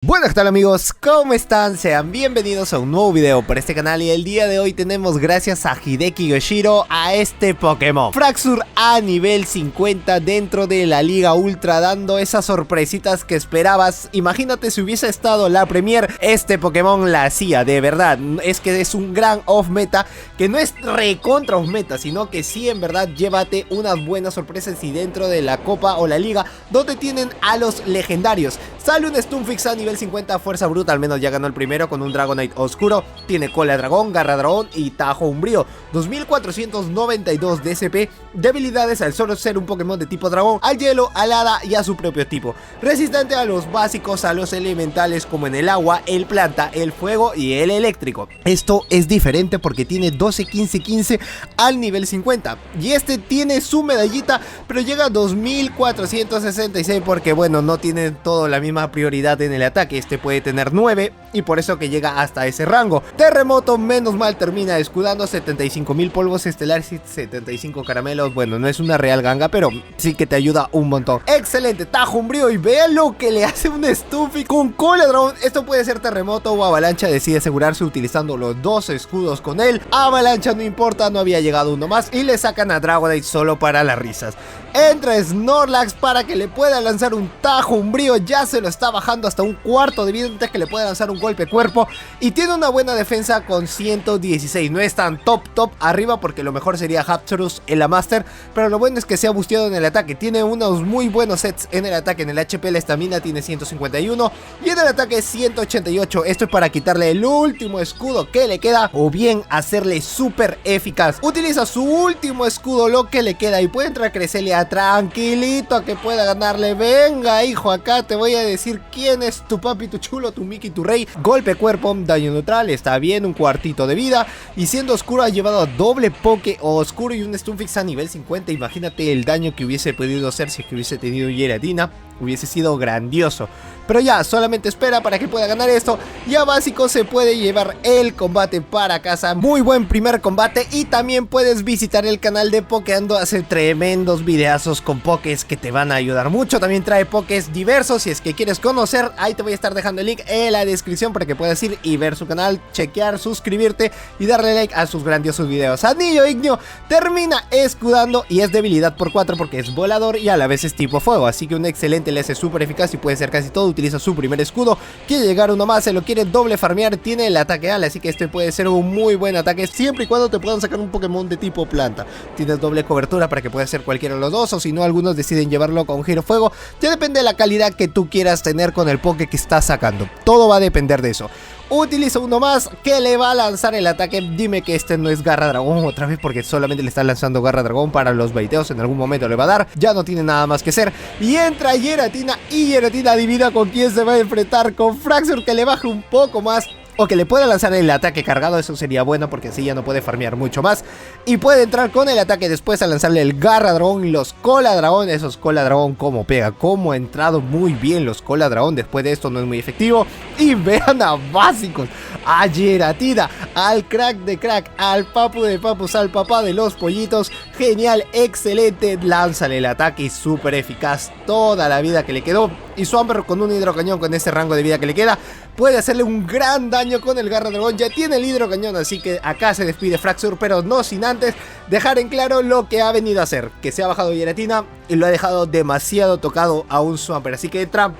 Buenas, ¿qué tal amigos? ¿Cómo están? Sean bienvenidos a un nuevo video por este canal y el día de hoy tenemos gracias a Hideki Yoshiro a este Pokémon Fraxure a nivel 50 dentro de la Liga Ultra, dando esas sorpresitas que esperabas. Imagínate si hubiese estado la Premier, este Pokémon la hacía, de verdad. Es que es un gran off meta, que no es recontra off meta, sino que sí en verdad llévate unas buenas sorpresas y dentro de la Copa o la Liga donde tienen a los legendarios. Sale un Stunfisk a nivel 50, fuerza bruta, al menos ya ganó el primero con un Dragonite oscuro. Tiene cola de dragón, garra dragón y tajo umbrío. 2492 de SP, debilidades al solo ser un Pokémon de tipo dragón, al hielo, al hada y a su propio tipo. Resistente a los básicos, a los elementales como en el agua, el planta, el fuego y el eléctrico. Esto es diferente porque tiene 12, 15, 15 al nivel 50. Y este tiene su medallita, pero llega a 2466 porque bueno, no tiene toda la misma prioridad en el ataque. Este puede tener 9 y por eso que llega hasta ese rango. Terremoto, menos mal, termina escudando 75.000 polvos estelares y 75 caramelos. Bueno, no es una real ganga, pero sí que te ayuda un montón. Excelente, tajo umbrío y vean lo que le hace un Stunfisk con cola de dragón. Esto puede ser terremoto o avalancha, decide asegurarse utilizando los dos escudos con él. Avalancha no importa, no había llegado uno más y le sacan a Dragonite solo para las risas. Entra Snorlax para que le pueda lanzar un tajo umbrío, ya se lo está bajando hasta un cuarto de vida antes que le pueda lanzar un golpe cuerpo y tiene una buena defensa con 116. No es tan top arriba porque lo mejor sería Haphazard en la Master, pero lo bueno es que se ha busteado en el ataque. Tiene unos muy buenos sets en el ataque. En el HP la estamina tiene 151 y en el ataque 188. Esto es para quitarle el último escudo que le queda o bien hacerle súper eficaz. Utiliza su último escudo, lo que le queda, y puede entrar Cresselia tranquilito a que pueda ganarle. Venga hijo, acá te voy a decir quién es tu papi, tu chulo, tu Mickey, tu rey. Golpe cuerpo, daño neutral, está bien, un cuartito de vida. Y siendo oscuro ha llevado a doble poke oscuro y un Stunfisk a nivel 50. Imagínate el daño que hubiese podido hacer si es que hubiese tenido Giratina. Hubiese sido grandioso. Pero ya, solamente espera para que pueda ganar esto. Ya básico se puede llevar el combate para casa. Muy buen primer combate. Y también puedes visitar el canal de Pokeando. Hace tremendos videazos con pokés que te van a ayudar mucho. También trae pokés diversos. Si es que quieres conocer, ahí te voy a estar dejando el link en la descripción para que puedas ir y ver su canal, chequear, suscribirte y darle like a sus grandiosos videos. Anillo Ignio termina escudando y es debilidad por 4 porque es volador y a la vez es tipo fuego. Así que un excelente, le hace súper eficaz y puede ser casi todo. Utiliza su primer escudo, quiere llegar uno más, se lo quiere doble farmear, tiene el ataque ala, así que este puede ser un muy buen ataque siempre y cuando te puedan sacar un Pokémon de tipo planta. Tienes doble cobertura para que pueda ser cualquiera de los dos, o si no algunos deciden llevarlo con giro fuego. Ya depende de la calidad que tú quieras tener con el Poké que estás sacando, todo va a depender de eso. Utiliza uno más que le va a lanzar el ataque. Dime que este no es garra dragón otra vez, porque solamente le está lanzando garra dragón para los baiteos. En algún momento le va a dar, ya no tiene nada más que hacer. Y entra Giratina y Giratina adivina con quién se va a enfrentar. Con Fraxure, que le baje un poco más o que le pueda lanzar el ataque cargado. Eso sería bueno porque así ya no puede farmear mucho más. Y puede entrar con el ataque después a lanzarle el garra dragón y los cola dragón. Esos cola dragón como pega, como ha entrado muy bien los cola dragón. Después de esto no es muy efectivo. Y vean a básicos, a Giratina, al crack de crack, al papu de papus, al papá de los pollitos. Genial, excelente, lánzale el ataque y súper eficaz toda la vida que le quedó. Y Swampert con un hidrocañón con ese rango de vida que le queda puede hacerle un gran daño con el garra dragón. Ya tiene el hidrocañón, así que acá se despide Fraxure, pero no sin antes dejar en claro lo que ha venido a hacer, que se ha bajado Giratina y lo ha dejado demasiado tocado a un Swampert, así que entra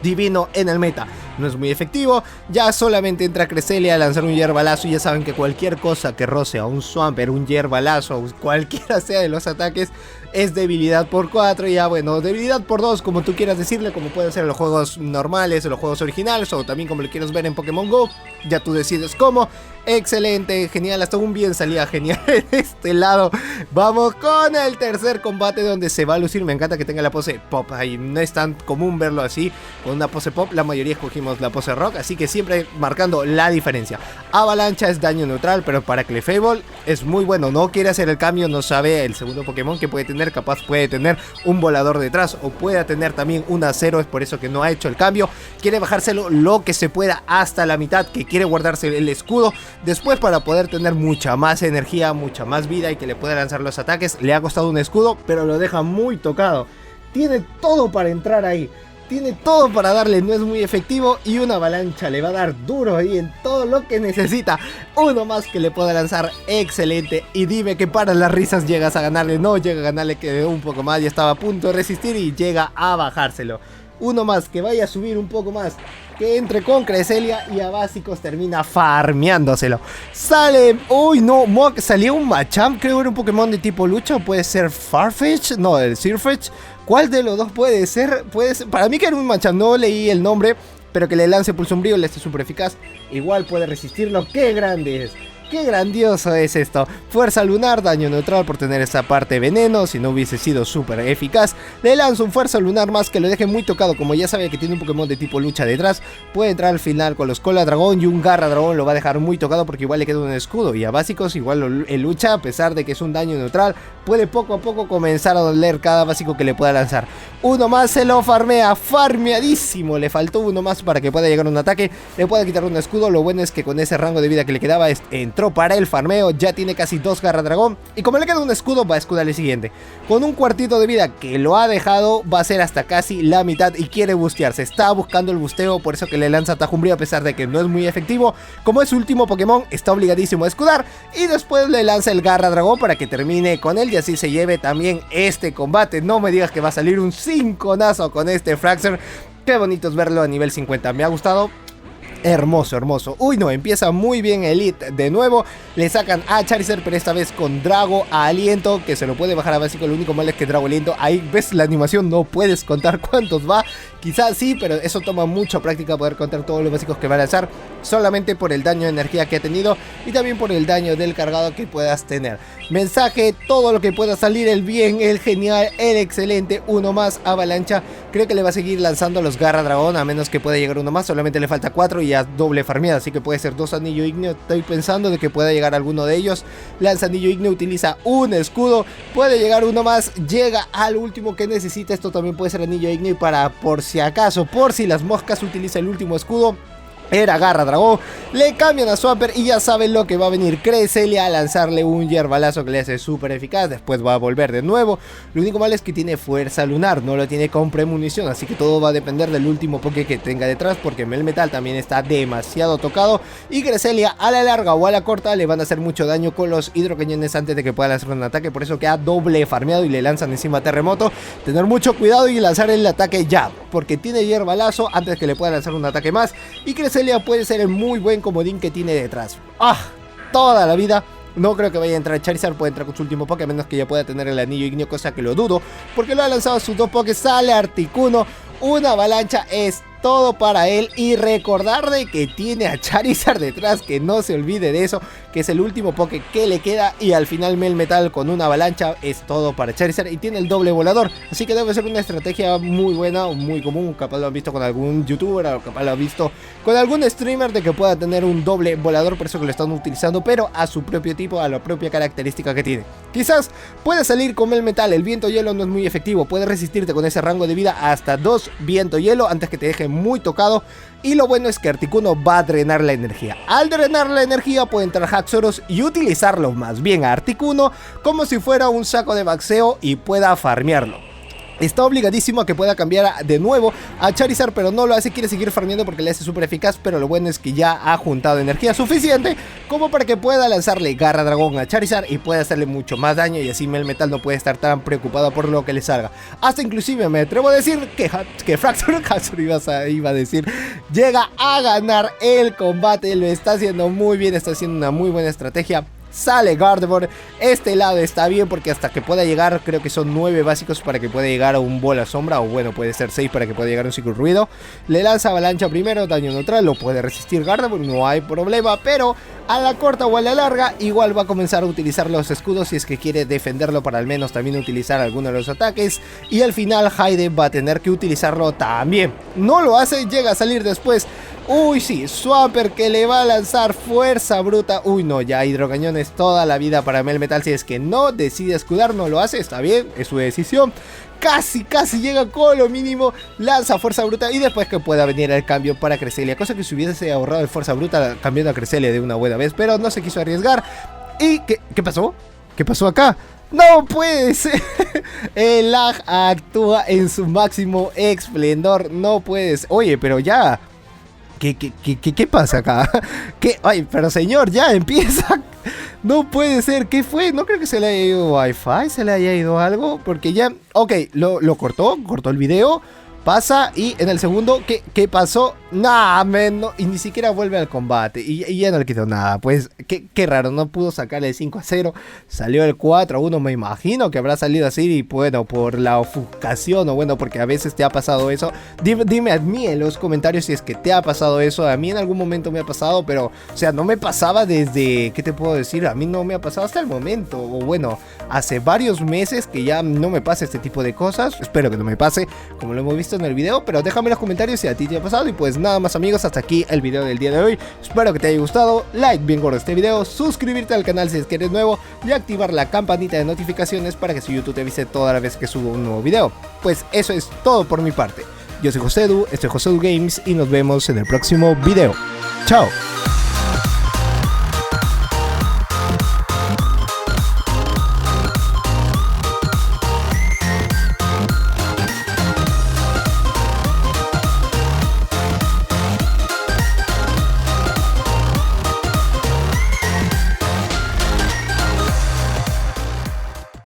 divino en el meta. No es muy efectivo, ya solamente entra Cresselia a lanzar un hierbalazo y ya saben que cualquier cosa que roce a un Swampert, un hierbalazo, cualquiera sea de los ataques, es debilidad por 4, ya bueno, debilidad por 2, como tú quieras decirle, como puede ser en los juegos normales, en los juegos originales, o también como lo quieres ver en Pokémon GO, ya tú decides cómo. Excelente, genial, hasta un bien salía genial en este lado. Vamos con el tercer combate donde se va a lucir. Me encanta que tenga la pose pop ahí, no es tan común verlo así, con una pose pop, la mayoría escogimos la pose rock, así que siempre marcando la diferencia. Avalancha es daño neutral, pero para Clefable es muy bueno, no quiere hacer el cambio, no sabe el segundo Pokémon que puede tener, capaz puede tener un volador detrás o puede tener también un acero, es por eso que no ha hecho el cambio. Quiere bajárselo lo que se pueda hasta la mitad, que quiere guardarse el escudo después para poder tener mucha más energía, mucha más vida y que le pueda lanzar los ataques. Le ha costado un escudo, pero lo deja muy tocado. Tiene todo para entrar ahí. tiene todo para darle, no es muy efectivo y una avalancha le va a dar duro ahí en todo lo que necesita. Uno más que le pueda lanzar, excelente. Y dime que para las risas llegas a ganarle. No llega a ganarle, quedó un poco más, ya estaba a punto de resistir y llega a bajárselo. Uno más que vaya a subir un poco más, que entre con Cresselia y a básicos termina farmeándoselo. Sale, uy no, salió un Machamp, creo que era un Pokémon de tipo lucha, o puede ser Farfetch, no, el Sirfetch. ¿Cuál de los dos puede ser? Para mí que era un Machamp, no leí el nombre, pero que le lance pulso umbrío, le esté súper eficaz. Igual puede resistirlo, qué grande es. ¡Qué grandioso es esto! Fuerza lunar, daño neutral por tener esta parte de veneno, si no hubiese sido súper eficaz. Le lanzo un fuerza lunar más que lo deje muy tocado, como ya sabía que tiene un Pokémon de tipo lucha detrás. Puede entrar al final con los cola dragón y un garra dragón lo va a dejar muy tocado porque igual le queda un escudo. Y a básicos igual el lucha, a pesar de que es un daño neutral, puede poco a poco comenzar a doler cada básico que le pueda lanzar. Uno más se lo farmea, farmeadísimo. Le faltó uno más para que pueda llegar un ataque, le pueda quitar un escudo. Lo bueno es que con ese rango de vida que le quedaba entró para el farmeo, ya tiene casi 2 garra dragón y como le queda un escudo va a escudar el siguiente. Con un cuartito de vida que lo ha dejado va a ser hasta casi la mitad y quiere bustearse, está buscando el busteo, por eso que le lanza Tajumbrío a pesar de que no es muy efectivo. Como es su último Pokémon está obligadísimo a escudar y después le lanza el garra dragón para que termine con él y así se lleve también este combate. No me digas que va a salir un 5nazo con este Fraxer. Qué bonito es verlo a nivel 50, me ha gustado. Hermoso, hermoso. Uy, no, empieza muy bien Elite de nuevo. Le sacan a Charizard, pero esta vez con Drago a Aliento, que se lo puede bajar a básico. Lo único malo es que Drago Aliento, ahí ves la animación, no puedes contar cuántos va. Quizás sí, pero eso toma mucha práctica poder contar todos los básicos que va a lanzar. Solamente por el daño de energía que ha tenido y también por el daño del cargado que puedas tener. Mensaje, todo lo que pueda salir, el bien, el genial, el excelente. Uno más, avalancha. Creo que le va a seguir lanzando los garra dragón, a menos que pueda llegar uno más. Solamente le falta 4 y ya doble farmeada, así que puede ser 2 anillo igneo. Estoy pensando de que pueda llegar alguno de ellos. Lanza anillo igneo, utiliza un escudo. Puede llegar uno más, llega al último que necesita. Esto también puede ser anillo igneo para por si acaso, por si las moscas, utiliza el último escudo. Era garra dragón, le cambian a Swaper y ya saben lo que va a venir. Cresselia a lanzarle un hierbalazo que le hace súper eficaz. Después va a volver de nuevo. Lo único malo es que tiene fuerza lunar, no lo tiene con premonición, así que todo va a depender del último Poké que tenga detrás, porque Melmetal también está demasiado tocado. Y Cresselia a la larga o a la corta le van a hacer mucho daño con los hidrocañones antes de que pueda lanzar un ataque. Por eso queda doble farmeado y le lanzan encima terremoto. Tener mucho cuidado y lanzar el ataque ya, porque tiene hierbalazo antes que le pueda lanzar un ataque más. Y Cresselia puede ser el muy buen comodín que tiene detrás. Toda la vida. No creo que vaya a entrar Charizard, puede entrar con su último Poké, a menos que ya pueda tener el anillo igneo, cosa que lo dudo, porque lo ha lanzado sus 2 Poké. Sale Articuno, una avalancha es todo para él. Y recordar de que tiene a Charizard detrás, que no se olvide de eso, que es el último Poké que le queda. Y al final Melmetal con una avalancha es todo para Charizard y tiene el doble volador, así que debe ser una estrategia muy buena o muy común. Capaz lo han visto con algún youtuber o capaz lo han visto con algún streamer, de que pueda tener un doble volador, por eso que lo están utilizando, pero a su propio tipo, a la propia característica que tiene. Quizás puede salir con Melmetal, el viento hielo no es muy efectivo, puede resistirte con ese rango de vida hasta 2 viento hielo antes que te deje muy tocado. Y lo bueno es que Articuno va a drenar la energía. Al drenar la energía puede entrar Haxorus y utilizarlo más bien a Articuno como si fuera un saco de baxeo y pueda farmearlo. Está obligadísimo a que pueda cambiar de nuevo a Charizard, pero no lo hace, quiere seguir farmeando porque le hace súper eficaz. Pero lo bueno es que ya ha juntado energía suficiente como para que pueda lanzarle garra dragón a Charizard y pueda hacerle mucho más daño, y así Melmetal no puede estar tan preocupado por lo que le salga. Hasta inclusive me atrevo a decir que Fraxur iba a decir, llega a ganar el combate. Lo está haciendo muy bien, está haciendo una muy buena estrategia. Sale Gardevoir, este lado está bien porque hasta que pueda llegar, creo que son 9 básicos para que pueda llegar a un bola sombra, o bueno, puede ser 6 para que pueda llegar a un ciclo ruido. Le lanza avalancha primero, daño neutral, lo puede resistir Gardevoir, no hay problema, pero a la corta o a la larga igual va a comenzar a utilizar los escudos si es que quiere defenderlo, para al menos también utilizar alguno de los ataques. Y al final Hyde va a tener que utilizarlo también. No lo hace, llega a salir después. Uy, sí, Swaper que le va a lanzar fuerza bruta. Uy, no, ya hidrocañones toda la vida para Melmetal. Si es que no decide escudar, no lo hace, está bien, es su decisión. Casi llega con lo mínimo, lanza fuerza bruta y después que pueda venir el cambio para Cresselia. Cosa que si hubiese ahorrado de fuerza bruta cambiando a Cresselia de una buena vez, pero no se quiso arriesgar. ¿Y qué pasó? ¿Qué pasó acá? No puede ser. El lag actúa en su máximo esplendor. No puedes. Oye, pero ya. ¿Qué pasa acá? ¿Qué? Ay, pero señor, ya empieza. No puede ser. ¿Qué fue? No creo que se le haya ido Wi-Fi. ¿Se le haya ido algo? Porque ya. Ok, lo cortó. Cortó el video. Pasa y en el segundo, ¿qué pasó? Nah, man, no, y ni siquiera vuelve al combate. Y ya no le quitó nada. Pues, qué raro, no pudo sacarle el 5-0. Salió el 4-1, me imagino que habrá salido así. Y bueno, por la ofuscación, o bueno, porque a veces te ha pasado eso. Dime a mí en los comentarios si es que te ha pasado eso. A mí en algún momento me ha pasado, pero, o sea, no me pasaba desde, ¿qué te puedo decir? A mí no me ha pasado hasta el momento. O bueno, hace varios meses que ya no me pasa este tipo de cosas. Espero que no me pase, como lo hemos visto en el video, pero déjame en los comentarios si a ti te ha pasado. Y pues nada más, amigos, hasta aquí el video del día de hoy. Espero que te haya gustado, like bien gordo este video, suscribirte al canal si es que eres nuevo y activar la campanita de notificaciones para que su YouTube te avise toda la vez que subo un nuevo video. Pues eso es todo por mi parte. Yo soy Josedu, esto es Josedu Games y nos vemos en el próximo video. Chao.